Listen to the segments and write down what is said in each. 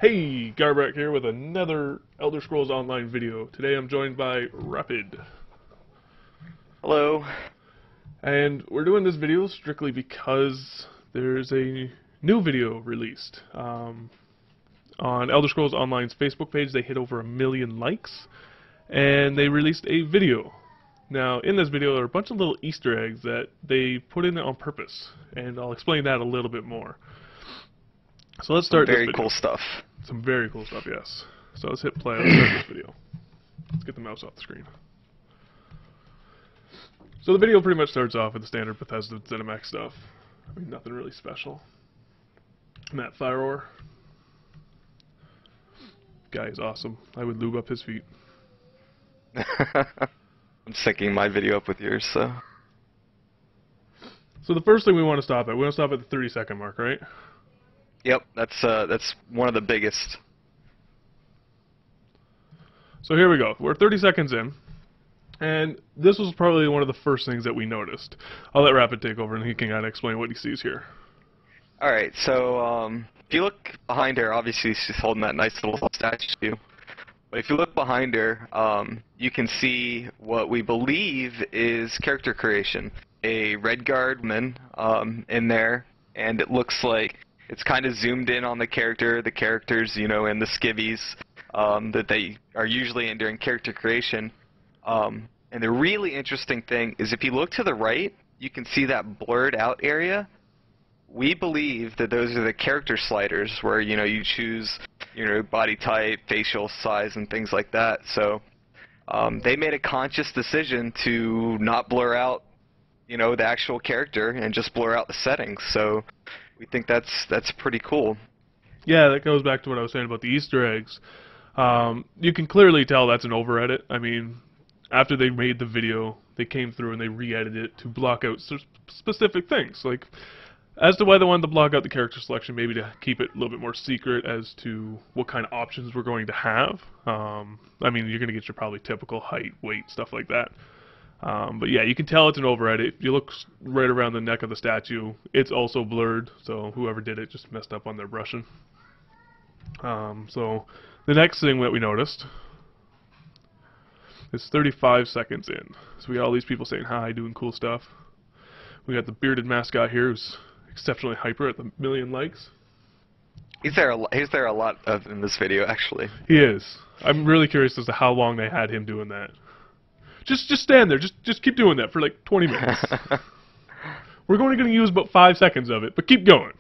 Hey, Garbrac here with another Elder Scrolls Online video. Today I'm joined by RapiD. Hello. And we're doing this video strictly because there's a new video released. On Elder Scrolls Online's Facebook page, they hit over 1 million likes, and they released a video. Now, in this video, there are a bunch of little Easter eggs that they put in on purpose, and I'll explain that a little bit more. So let's start this video. Very cool stuff. Some very cool stuff, yes. So let's hit play. Let's start this video. Let's get the mouse off the screen. So the video pretty much starts off with the standard Bethesda Zenimax stuff. I mean, nothing really special. Matt Thyroar. Guy is awesome. I would lube up his feet. I'm syncing my video up with yours, so. So the first thing we want to stop at, we want to stop at the 30-second mark, right? Yep, that's one of the biggest. So here we go. We're 30 seconds in, and this was probably one of the first things that we noticed. I'll let RapiD take over, and he can kind of explain what he sees here. All right, so if you look behind her, obviously she's holding that nice little statue. But if you look behind her, you can see what we believe is character creation. A Redguard woman in there, and it looks like it's kind of zoomed in on the characters, you know, and the skivvies that they are usually in during character creation. And the really interesting thing is if you look to the right, you can see that blurred out area. We believe that those are the character sliders where, you know, you choose, you know, body type, facial size, and things like that. So they made a conscious decision to not blur out, you know, the actual character and just blur out the settings. So we think that's pretty cool. Yeah, that goes back to what I was saying about the Easter eggs. You can clearly tell that's an over-edit. I mean, after they made the video, they came through and they re-edited it to block out specific things. Like, as to why they wanted to block out the character selection, maybe to keep it a little bit more secret as to what kind of options we're going to have. I mean, you're going to get your probably typical height, weight, stuff like that. But yeah, you can tell it's an over-edit. If you look right around the neck of the statue, it's also blurred, so whoever did it just messed up on their brushing. So the next thing that we noticed is 35 seconds in. So we got all these people saying hi, doing cool stuff. We got the bearded mascot here who's exceptionally hyper at the 1 million likes. He's there a lot of in this video, actually. He is. I'm really curious as to how long they had him doing that. Just stand there. Just keep doing that for like 20 minutes. We're only going to use about 5 seconds of it, but keep going.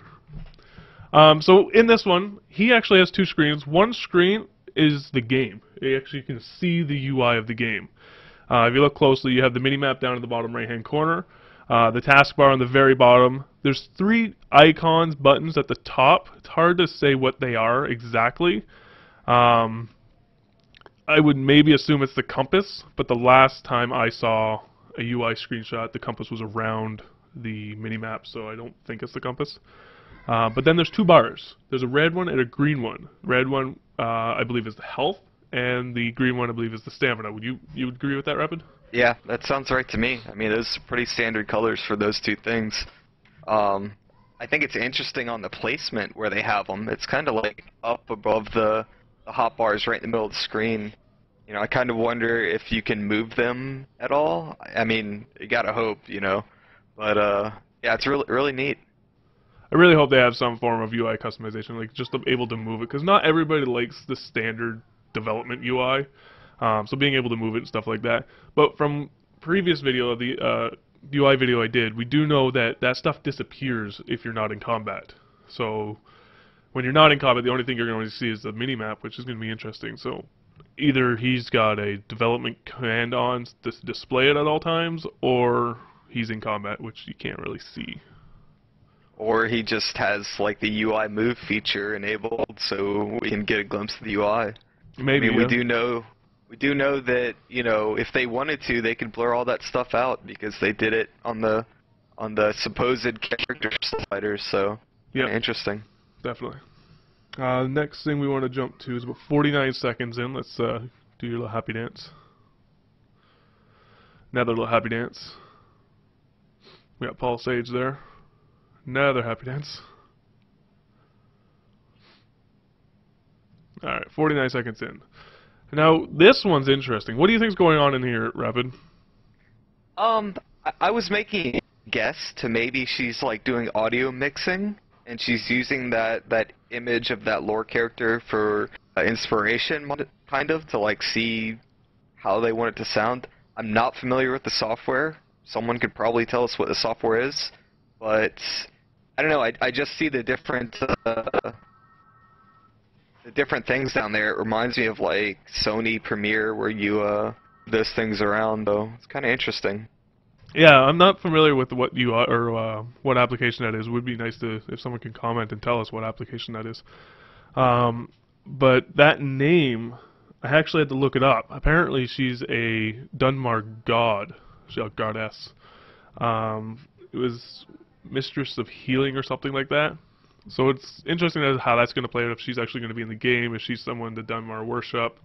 So in this one, he actually has 2 screens. One screen is the game. You actually can see the UI of the game. If you look closely, you have the mini-map down in the bottom right-hand corner. The taskbar on the very bottom. There's 3 icons, buttons at the top. It's hard to say what they are exactly. I would maybe assume it's the compass, but the last time I saw a UI screenshot, the compass was around the minimap, so I don't think it's the compass. But then there's 2 bars. There's a red one and a green one. Red one, I believe, is the health, and the green one, I believe, is the stamina. Would you agree with that, RapiD? Yeah, that sounds right to me. I mean, those are pretty standard colors for those 2 things. I think it's interesting on the placement where they have them. It's kind of like up above the hotbars right in the middle of the screen. You know, I kind of wonder if you can move them at all. I mean, you gotta hope, you know. But yeah, it's really neat. I really hope they have some form of UI customization, like just able to move it, because not everybody likes the standard development UI. So being able to move it and stuff like that. But from previous video, the UI video I did, we do know that that stuff disappears if you're not in combat. So when you're not in combat, the only thing you're going to see is the mini-map, which is going to be interesting. So either he's got a development command on to display it at all times, or he's in combat, which you can't really see. Or he just has like the UI move feature enabled, so we can get a glimpse of the UI. Maybe. I mean, yeah. we do know that, you know, if they wanted to, they could blur all that stuff out because they did it on the supposed character sliders. So yeah, interesting. Definitely. Next thing we want to jump to is about 49 seconds in. Let's do your little happy dance. Another little happy dance. We got Paul Sage there. Another happy dance. Alright, 49 seconds in. Now, this one's interesting. What do you think's going on in here, Rapid? I was making a guess to maybe she's like doing audio mixing, and she's using that image of that lore character for inspiration, kind of, to like see how they want it to sound. I'm not familiar with the software. Someone could probably tell us what the software is, but I don't know. I just see the different things down there. It reminds me of like Sony Premiere, where you those things around. Though it's kind of interesting. Yeah, I'm not familiar with what you or what application that is. It would be nice if someone could comment and tell us what application that is. But that name, I actually had to look it up. Apparently, she's a Dunmar god. She's a goddess. It was Mistress of Healing or something like that. So it's interesting how that's going to play out, if she's actually going to be in the game, if she's someone the Dunmar worship,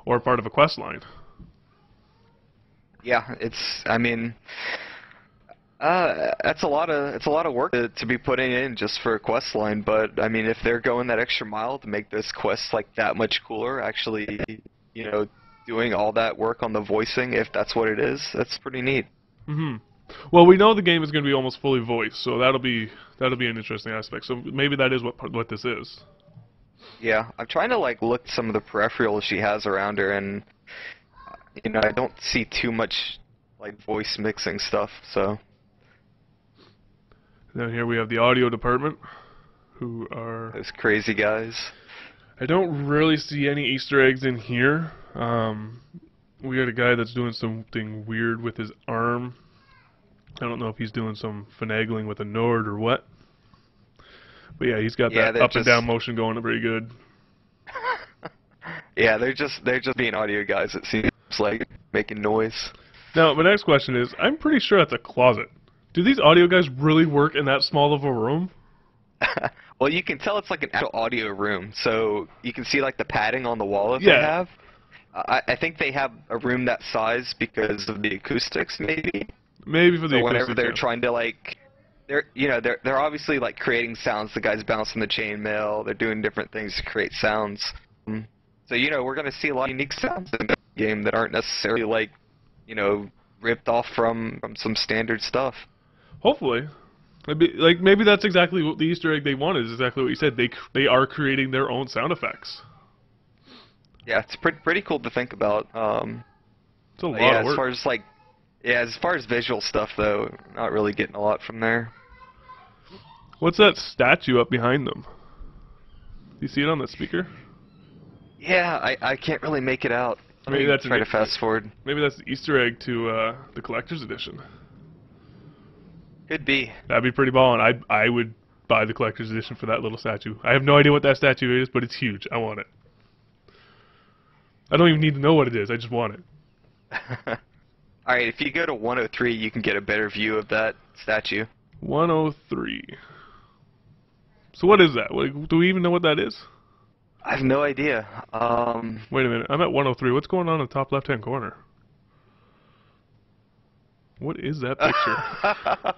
or part of a quest line. Yeah, I mean, it's a lot of work to be putting in just for a quest line. But I mean, if they're going that extra mile to make this quest like that much cooler, actually, you know, doing all that work on the voicing, if that's what it is, that's pretty neat. Mm-hmm. Well, we know the game is going to be almost fully voiced, so that'll be an interesting aspect. So maybe that is what this is. Yeah, I'm trying to like look at some of the peripherals she has around her, and you know, I don't see too much like voice mixing stuff. So then here we have the audio department, who are those crazy guys. I don't really see any Easter eggs in here. We got a guy that's doing something weird with his arm. I don't know if he's doing some finagling with a Nord or what. But yeah, he's got that up and down motion going pretty good. Yeah, they're just being audio guys, it seems like, making noise. Now, my next question is, I'm pretty sure that's a closet. Do these audio guys really work in that small of a room? Well, you can tell it's like an actual audio room, so you can see like the padding on the wall that they have. I think they have a room that size because of the acoustics, maybe. Maybe for the acoustics. Whenever they're trying to like, they're obviously like creating sounds. The guy's bouncing the chainmail. They're doing different things to create sounds. So you know, we're gonna see a lot of unique sounds in the game that aren't necessarily like, you know, ripped off from some standard stuff. Hopefully. Maybe that's exactly what the Easter egg they wanted, is exactly what you said. They are creating their own sound effects. Yeah, it's pretty cool to think about. It's a lot of work. As far as visual stuff, though, not really getting a lot from there. What's that statue up behind them? Do you see it on the speaker? Yeah, I can't really make it out. Maybe that's try to fast forward. Maybe that's the Easter egg to the collector's edition. Could be. That'd be pretty ballin'. I would buy the collector's edition for that little statue. I have no idea what that statue is, but it's huge. I want it. I don't even need to know what it is. I just want it. Alright, if you go to 103, you can get a better view of that statue. 103. So what is that? Do we even know what that is? I have no idea. Wait a minute. I'm at 103. What's going on in the top left-hand corner? What is that picture?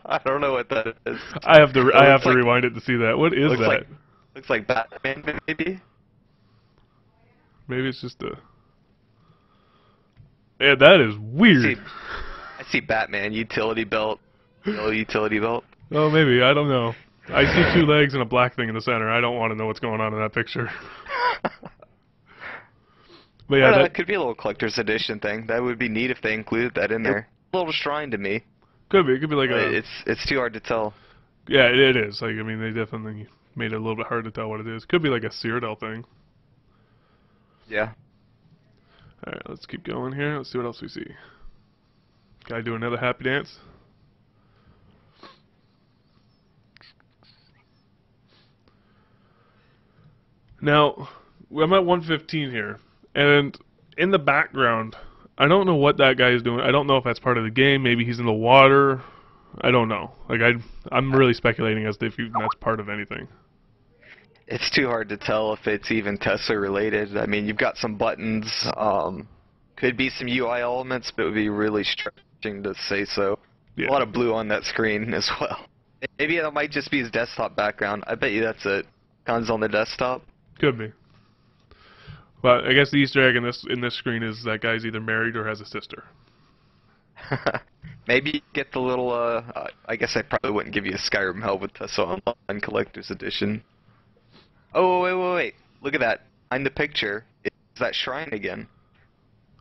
I don't know what that is. I have to rewind it to see that. What is that? Looks like Batman, maybe? Maybe it's just a... Yeah, that is weird. I see Batman, utility belt. No utility belt. Oh, maybe. I don't know. I see two legs and a black thing in the center. I don't want to know what's going on in that picture. But yeah, that could be a little collector's edition thing. That would be neat if they included that in there. A little shrine to me. Could be. It could be like It's too hard to tell. Yeah, it is. Like, I mean, they definitely made it a little bit hard to tell what it is. Could be like a Cyrodiil thing. Yeah. Alright, let's keep going here. Let's see what else we see. Guy do another happy dance. Now, I'm at 115 here, and in the background, I don't know what that guy is doing. I don't know if that's part of the game. Maybe he's in the water. I don't know. Like, I'm really speculating as to if that's part of anything. It's too hard to tell if it's even Tesla related. I mean, you've got some buttons. Could be some UI elements, but it would be really stretching to say so. Yeah. A lot of blue on that screen as well. Maybe that might just be his desktop background. I bet you that's it. Guns on the desktop. Could be. But I guess the Easter egg in this screen is that guy's either married or has a sister. Maybe get the little, I guess I probably wouldn't give you a Skyrim Helmet Tussle Online Collector's Edition. Oh, wait. Look at that. Behind the picture is that shrine again.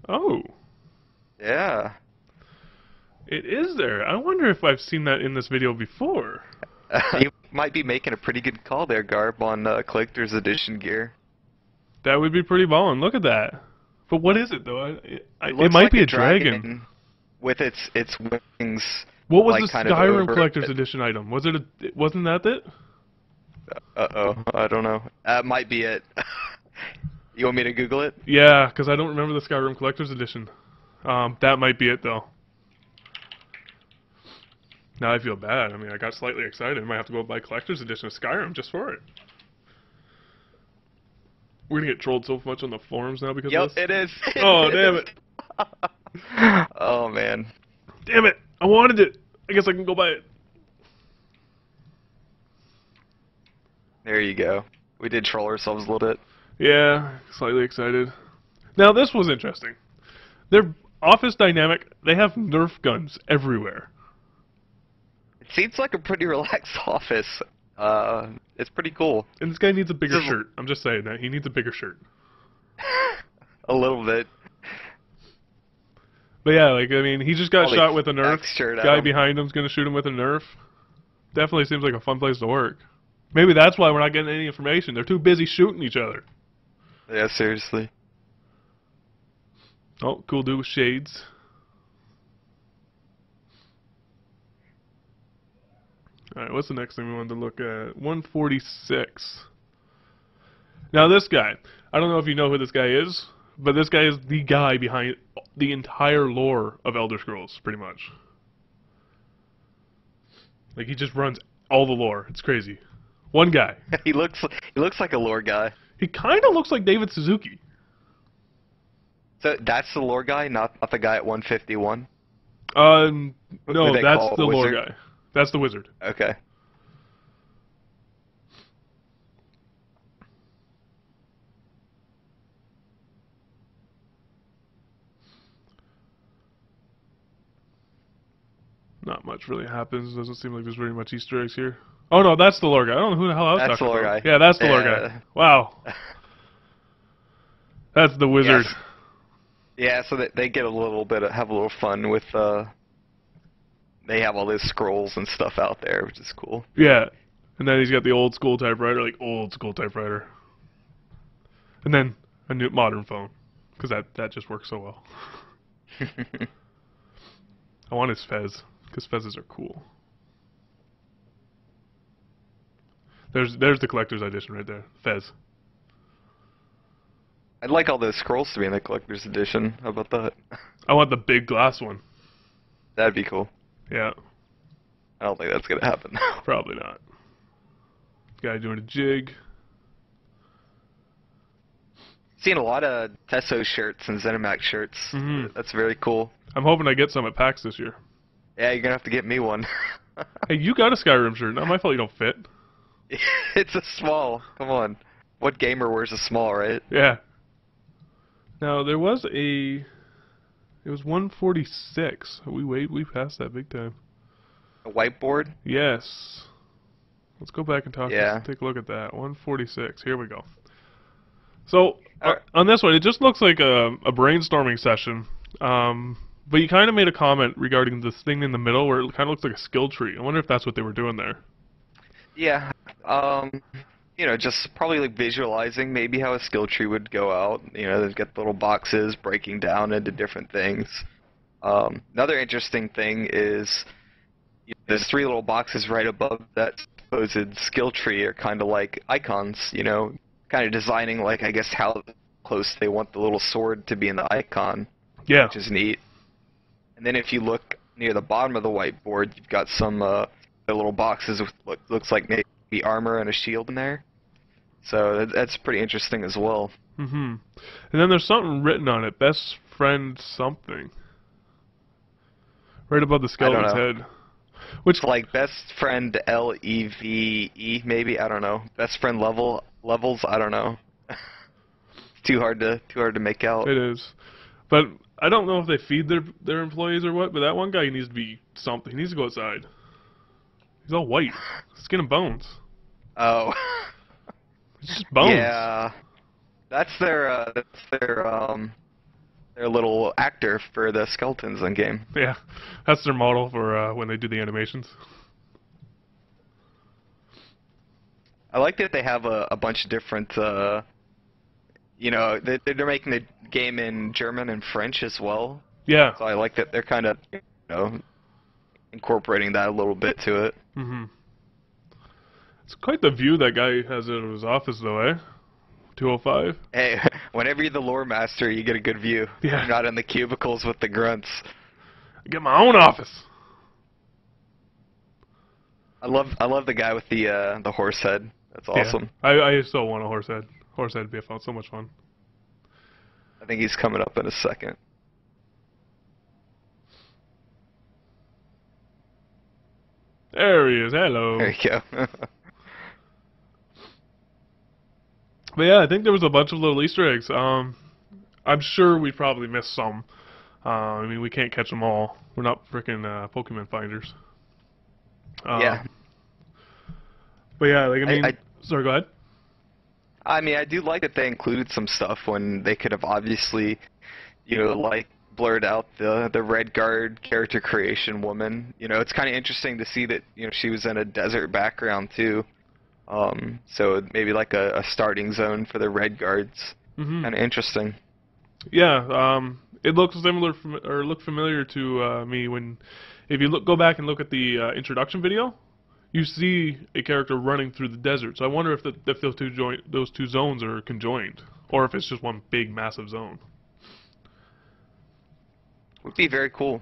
Oh. Yeah. It is there. I wonder if I've seen that in this video before. You might be making a pretty good call there, Garb, on Collector's Edition gear. That would be pretty ballin'. Look at that. But what is it, though? It looks might like be a dragon. With its wings. What was like, the kind of Skyrim over Collector's Edition item? Was it wasn't that it? Uh-oh, I don't know. That might be it. You want me to Google it? Yeah, because I don't remember the Skyrim Collector's Edition. That might be it, though. Now I feel bad. I mean, I got slightly excited. I might have to go buy Collector's Edition of Skyrim just for it. We're gonna get trolled so much on the forums now because of this. Yep, it is. Oh, damn it. Oh, man. Damn it. I wanted it. I guess I can go buy it. There you go. We did troll ourselves a little bit. Yeah, slightly excited. Now, this was interesting. Their office dynamic, they have Nerf guns everywhere. It seems like a pretty relaxed office. It's pretty cool. And this guy needs a bigger shirt. I'm just saying that. He needs a bigger shirt. A little bit. But yeah, like, I mean, he just got shot with a Nerf. Guy him. behind him's gonna shoot him with a Nerf. Definitely seems like a fun place to work. Maybe that's why we're not getting any information. They're too busy shooting each other. Yeah, seriously. Oh, cool dude with shades. Alright, what's the next thing we wanted to look at? 146. Now this guy, I don't know if you know who this guy is, but this guy is the guy behind the entire lore of Elder Scrolls, pretty much. Like, he just runs all the lore. It's crazy. One guy. He looks like a lore guy. He kind of looks like David Suzuki. So that's the lore guy, not the guy at 151? No, they that's call the lore wizard? guy. That's the wizard. Okay. Not much really happens. Doesn't seem like there's very much Easter eggs here. Oh no, that's the lore guy. I don't know who the hell I was That's talking the lore about. guy. Yeah, that's the lore guy. Wow. That's the wizard. Yes. Yeah, so they get a little bit have a little fun with they have all those scrolls and stuff out there, which is cool. Yeah. And then he's got the old school typewriter, like old school typewriter. And then a new modern phone, because that just works so well. I want his fez, because fezzes are cool. There's the collector's edition right there, fez. I'd like all those scrolls to be in the collector's edition. How about that? I want the big glass one. That'd be cool. Yeah. I don't think that's gonna happen. Probably not. Guy doing a jig. Seen a lot of Tesso shirts and Zenimax shirts. Mm-hmm. That's very cool. I'm hoping I get some at PAX this year. Yeah, you're gonna have to get me one. Hey, you got a Skyrim shirt. Not my fault you don't fit. It's a small. Come on. What gamer wears a small, right? Yeah. Now, there was a... It was 146. We passed that big time. A whiteboard? Yes. Let's go back and talk. Yeah. Let's take a look at that. 146. Here we go. So, Alright. on this one, it just looks like a brainstorming session. But you kind of made a comment regarding this thing in the middle where it kind of looks like a skill tree. I wonder if that's what they were doing there. Yeah. You know, just probably like visualizing maybe how a skill tree would go out. You know, they've got the little boxes breaking down into different things. Another interesting thing is there's 3 little boxes right above that supposed skill tree are kind of like icons, you know, kind of designing like, I guess, how close they want the little sword to be in the icon. Yeah. Which is neat. And then if you look near the bottom of the whiteboard, you've got some the little boxes with what looks like maybe armor and a shield in there. So that's pretty interesting as well. Mm-hmm. And then there's something written on it. Best friend something. Right above the skeleton's head. Which, like best friend LEVE maybe, I don't know. Best friend levels, I don't know. too hard to make out. It is. But I don't know if they feed their employees or what, but that one guy needs to be something. He needs to go outside. He's all white. Skin and bones. Oh. It's just bones. Yeah. That's their little actor for the skeletons in game. Yeah. That's their model for when they do the animations. I like that they have a bunch of different, you know, they're making the game in German and French as well. Yeah. So I like that they're kind of, you know, incorporating that a little bit to it. Mm-hmm. It's quite the view that guy has out of his office, though, eh? 205. Hey, whenever you're the lore master, you get a good view. Yeah. You're not in the cubicles with the grunts. I get my own office. I love the guy with the horse head. That's awesome. Yeah. I still want a horse head. Horse head would be so much fun. I think he's coming up in a second. There he is. Hello. There you go. But yeah, I think there was a bunch of little Easter eggs. I'm sure we probably missed some. I mean, we can't catch them all. We're not freaking Pokemon finders. Yeah. But yeah, like I mean, sorry, go ahead. I mean, I do like that they included some stuff when they could have obviously, you know, like blurred out the Redguard character creation woman. You know, it's kind of interesting to see that, you know, she was in a desert background too. So maybe like a starting zone for the Redguards. Mm-hmm. Kind of interesting. Yeah, it looks similar or looked familiar to me when, if you go back and look at the introduction video, you see a character running through the desert. So I wonder if those two zones are conjoined, or if it's just one big massive zone. Would be very cool.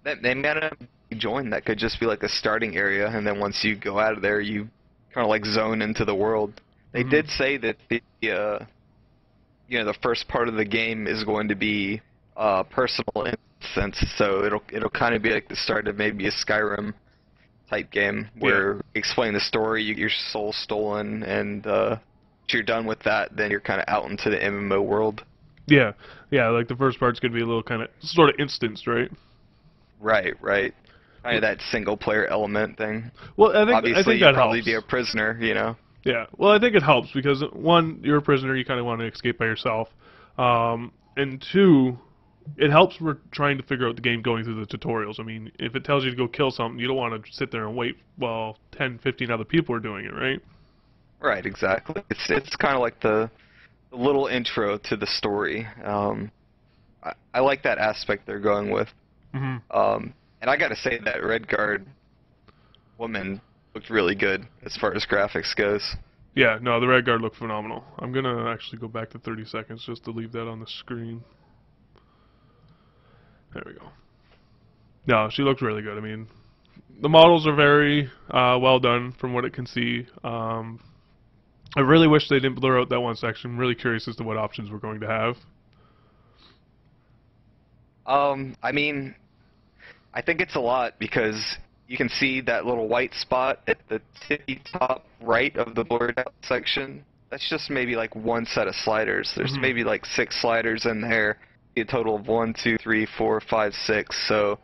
They might not join. That could just be like a starting area, and then once you go out of there, you kind of like zone into the world. They did say that the you know, the first part of the game is going to be personal in a sense, so it'll kind of be like the start of maybe a Skyrim type game where you explain the story, your soul's stolen, and if you're done with that, then you're kind of out into the MMO world. Yeah, yeah, like the first part's gonna be a little kind of sort of instanced, right? Right. Kind of that single player element thing. Well, I think obviously that you'd probably helps. be a prisoner, you know. Yeah, well, I think it helps because one, you're a prisoner, you kind of want to escape by yourself, and two, it helps for trying to figure out the game going through the tutorials. I mean, if it tells you to go kill something, you don't want to sit there and wait while 10, 15 other people are doing it, right? Right, exactly. It's kind of like the little intro to the story. I like that aspect they're going with. Mm-hmm. And I gotta say that Redguard woman looked really good as far as graphics goes. Yeah, no, the Redguard looked phenomenal. I'm gonna actually go back to 30 seconds just to leave that on the screen. There we go. No, she looks really good. I mean, the models are very well done from what it can see. I really wish they didn't blur out that one section. I'm really curious as to what options we're going to have. I mean, I think it's a lot because you can see that little white spot at the tippy top right of the blurred out section. That's just maybe like one set of sliders. There's maybe like 6 sliders in there. A total of 1, 2, 3, 4, 5, 6. So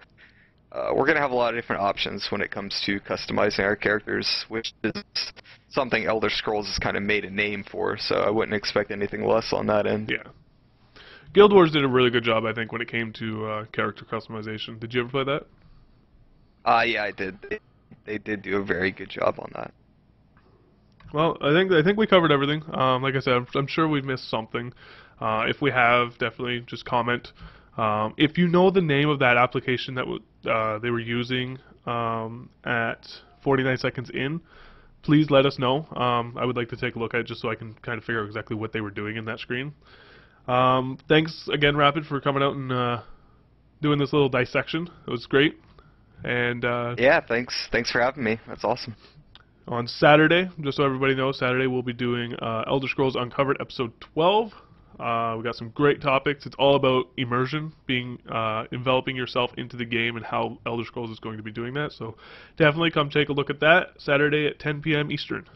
we're gonna have a lot of different options when it comes to customizing our characters, which is something Elder Scrolls has kind of made a name for. So I wouldn't expect anything less on that end. Yeah. Guild Wars did a really good job, I think, when it came to character customization. Did you ever play that? Yeah, I did. They did do a very good job on that. Well, I think we covered everything. Like I said, I'm sure we've missed something. If we have, definitely just comment. If you know the name of that application that they were using at 49 seconds in, please let us know. I would like to take a look at it just so I can kind of figure out exactly what they were doing in that screen. Thanks again, RapiD, for coming out and doing this little dissection. It was great. And yeah, thanks for having me. That's awesome. On Saturday, just so everybody knows, Saturday we'll be doing Elder Scrolls Uncovered Episode 12. We got some great topics. It's all about immersion, enveloping yourself into the game, and how Elder Scrolls is going to be doing that. So definitely come take a look at that Saturday at 10 p.m. Eastern.